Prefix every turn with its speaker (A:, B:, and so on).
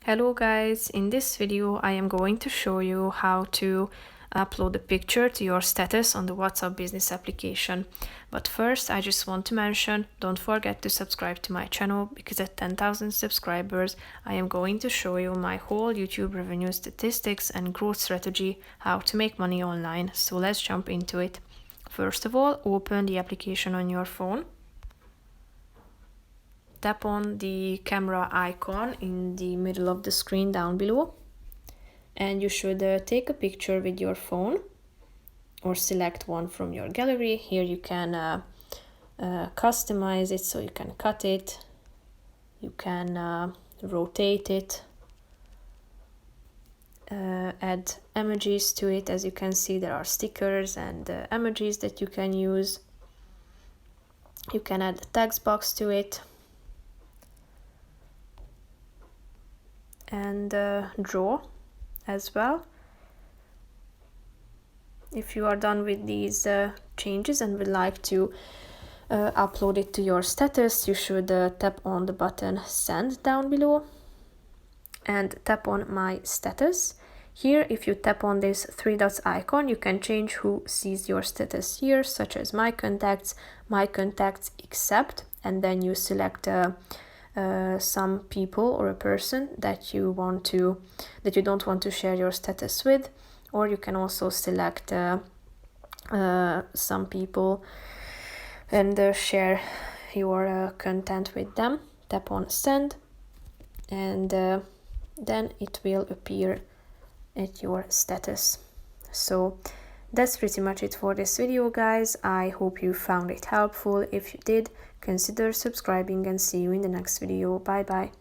A: Hello guys, in this video I am going to show you how to upload a picture to your status on the WhatsApp business application. But first I just want to mention, don't forget to subscribe to my channel because at 10,000 subscribers I am going to show you my whole YouTube revenue statistics and growth strategy, how to make money online. So let's jump into it. First of all, open the application on your phone. Tap on the camera icon in the middle of the screen down below, and you should take a picture with your phone or select one from your gallery. Here you can customize it, so you can cut it, you can rotate it, add emojis to it. As you can see, there are stickers and emojis that you can use. You can add a text box to it and draw as well. If you are done with these changes and would like to upload it to your status, you should tap on the button send down below and tap on my status. Here, if you tap on this three dots icon, you can change who sees your status here, such as my contacts except, and then you select some people or a person that you don't want to share your status with, or you can also select some people and share your content with them. Tap on send, and then it will appear at your status. So that's pretty much it for this video, guys. I hope you found it helpful. If you did, consider subscribing and see you in the next video. Bye bye.